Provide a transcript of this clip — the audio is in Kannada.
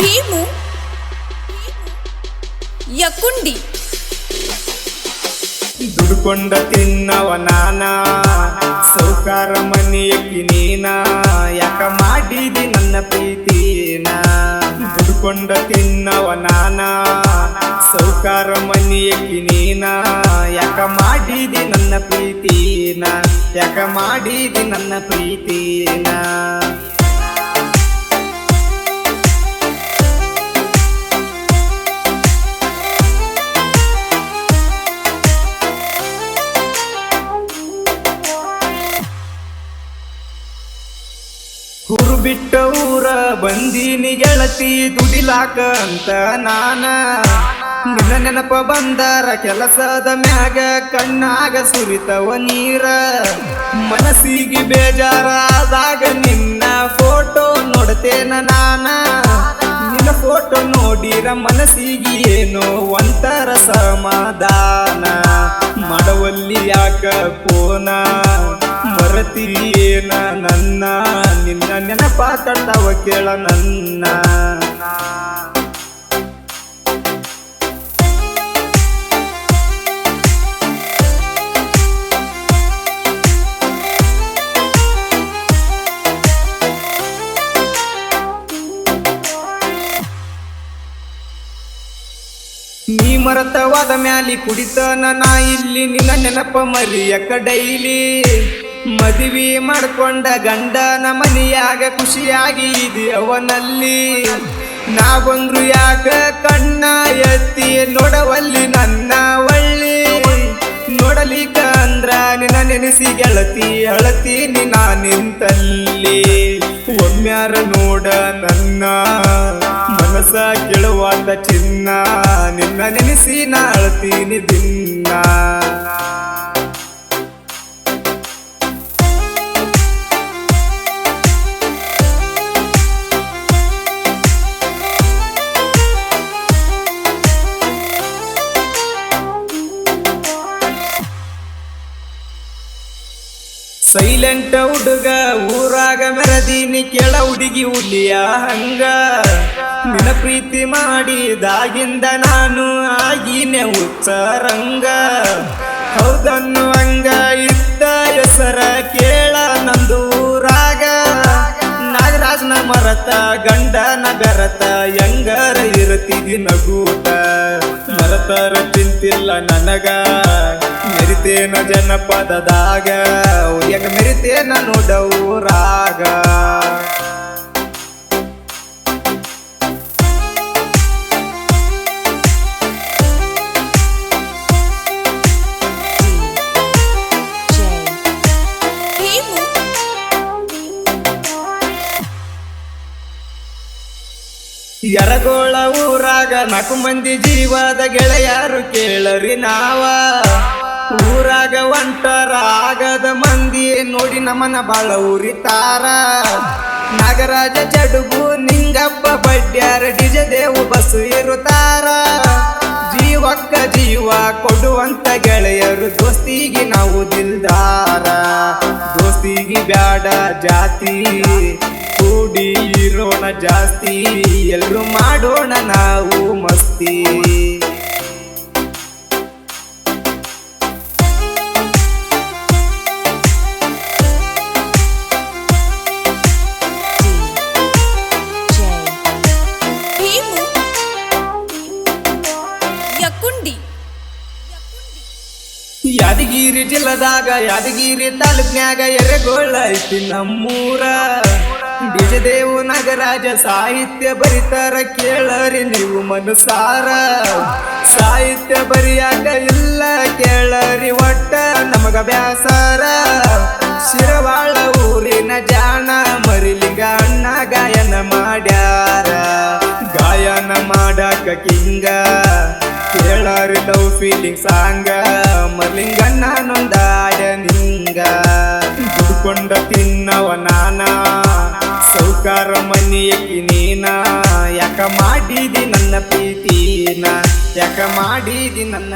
ಭೀಮು ಯಕುಂಡಿ ದುಡ್ಕೊಂಡ ತಿನ್ನವ ನಾನ ಸೌಕಾರ ಮನೆಯಕ್ಕಿ ನೀನ ಯಾಕ ಮಾಡಿದಿ ನನ್ನ ಪ್ರೀತಿನ ದುಡ್ಕೊಂಡ ತಿನ್ನವ ನಾನ ಸೌಕಾರ ಮನೆಯಕ್ಕಿ ನೀನ ಯಾಕ ಮಾಡಿದಿ ನನ್ನ ಪ್ರೀತಿನ ಯಾಕ ಮಾಡಿದಿ ನನ್ನ ಪ್ರೀತಿನ ಊರು ಬಿಟ್ಟ ಊರ ಬಂದೀನಿ ಗೆಳತಿ ದುಡಿಲಾಕ ಅಂತ ನಾನ ನಿನ್ನ ನೆನಪ ಬಂದಾರ ಕೆಲಸದ ಮ್ಯಾಗ ಕಣ್ಣಾಗ ಸುರಿತವ ನೀರ ಮನಸ್ಸಿಗೆ ಬೇಜಾರಾದಾಗ ನಿನ್ನ ಫೋಟೋ ನೋಡ್ತೇನ ನಾನ ನಿನ್ನ ಫೋಟೋ ನೋಡಿರ ಮನಸ್ಸಿಗೆ ಏನೋ ಒಂಥರ ಸಮಾಧಾನ ಮಾಡವಲ್ಲಿ ಯಾಕ ಫೋನ ಮರತಿಯೇನ ನನ್ನ ನಿನ್ನ ನೆನಪ ಕಟ್ಟವ ಕೇಳ ನನ್ನ ನೀ ಮರತವಾದ ಮ್ಯಾಲಿ ಕುಡಿತನ ನಾ ಇಲ್ಲಿ ನಿನ್ನ ನೆನಪ ಮರಿಯಕ ಡೈಲಿ ಮದುವೆ ಮಾಡ್ಕೊಂಡ ಗಂಡನ ಮನೆಯಾಗ ಖುಷಿಯಾಗಿ ಇದೆ ಅವನಲ್ಲಿ ನಾ ಬಂದ್ರು ಯಾಕ ಕಣ್ಣ ಎತ್ತಿ ನೋಡವಲ್ಲಿ ನನ್ನ ಒಳ್ಳಿ ನೋಡಲಿಕ್ಕ ಅಂದ್ರ ನಿನ್ನ ನೆನೆಸಿ ಗೆಳತಿ ಅಳತೀನಿ ನಾ ನಿಂತಲ್ಲಿ ಒಮ್ಮ್ಯಾರ ನೋಡ ನನ್ನ ಮನಸ ಕೆಳುವಾದ ಚಿನ್ನ ನಿನ್ನ ನೆನೆಸಿ ನಾ ಅಳತೀನಿ ದಿನ ಸೈಲೆಂಟ್ ಹುಡುಗ ಊರಾಗ ಮೆರದೀನಿ ಕೆಳ ಹುಡುಗಿ ಹುಲಿಯ ಹಂಗ ನಿನ್ನ ಪ್ರೀತಿ ಮಾಡಿದಾಗಿಂದ ನಾನು ಆಗಿನೆ ಹುಚ್ಚರಂಗ ಹೌದನ್ನು ಹಂಗ ಇದ್ದ ಹೆಸರ ಕೇಳ ನಂದು ಊರಾಗ ನಾಗರಾಜ್ನ ಮರತ ಗಂಡನ ಬೆರತ ಹೆಂಗರ ಇರುತ್ತಿದಿ ನಗೂಟ ಮರತರ ಚಿಂತಿಲ್ಲ ನನಗ ಮೆರಿತೇನ ಜನಪದದಾಗ ಯಾಕ ಮೆರಿತೇನ ನೋಡೂರಾಗ ಯರಗೋಳ ಊರಾಗ 4 ಮಂದಿ ಜೀವದ ಗೆಳೆಯರು ಕೇಳರಿ ನಾವ ಊರಾಗ ಒಂಟರ ಆಗದ ಮಂದಿ ನೋಡಿ ನಮ್ಮನ ಬಾಳ ಉರಿತಾರ ನಾಗರಾಜ ಜಡುಗು ನಿಂಗಪ್ಪ ಬಡ್ಡ್ಯಾರ ಡಿಜ ದೇವು ಬಸ್ಸು ಇರುತ್ತಾರ ಜೀವಕ್ಕ ಜೀವ ಕೊಡುವಂತ ಗೆಳೆಯರು ದೋಸ್ತಿಗೆ ನಾವು ದಿಲ್ದಾರ ದೋಸ್ತಿಗೆ ಬ್ಯಾಡ ಜಾತಿ ಕೂಡಿ ಇರೋಣ ಜಾಸ್ತಿ ಎಲ್ರು ಮಾಡೋಣ ನಾವು ಮಸ್ತಿ ಯಾದಗಿರಿ ಜಿಲ್ಲದಾಗ ಯಾದಗಿರಿ ತಾಲೂಕ್ನ್ಯಾಗ ಎರೆಗೋಳ ಐತಿ ನಮ್ಮೂರ ಡಿಜದೇವು ನಾಗರಾಜ ಸಾಹಿತ್ಯ ಬರಿತಾರ ಕೇಳರಿ ನೀವು ಮನಸಾರ ಸಾಹಿತ್ಯ ಬರಿಯಾಕ ಇಲ್ಲ ಕೇಳರಿ ಒಟ್ಟ ನಮಗ ಬ್ಯಾಸಾರ ಶಿರವಾಳ ಊರಿನ ಜಾಣ ಮರಿಲಿಂಗ ಅಣ್ಣ ಗಾಯನ ಮಾಡ್ಯಾರ ಗಾಯನ ಮಾಡಾಕ ಕಿಂಗ ಕೇಳಾರಿ ಲವ್ ಫೀಲಿಂಗ್ ಸಾಂಗ ಮಲಿಂಗಣ್ಣ ನೊಂದಾಡ ನಿಂಗ ದುಡ್ಕೊಂಡ ತಿನ್ನವ ನಾನ ಸೌಕಾರ ಮನೆಯಕ್ಕಿ ನೀನ ಯಾಕ ಮಾಡಿದಿ ನನ್ನ ಪ್ರೀತಿನ ಯಾಕ ಮಾಡಿದಿ ನನ್ನ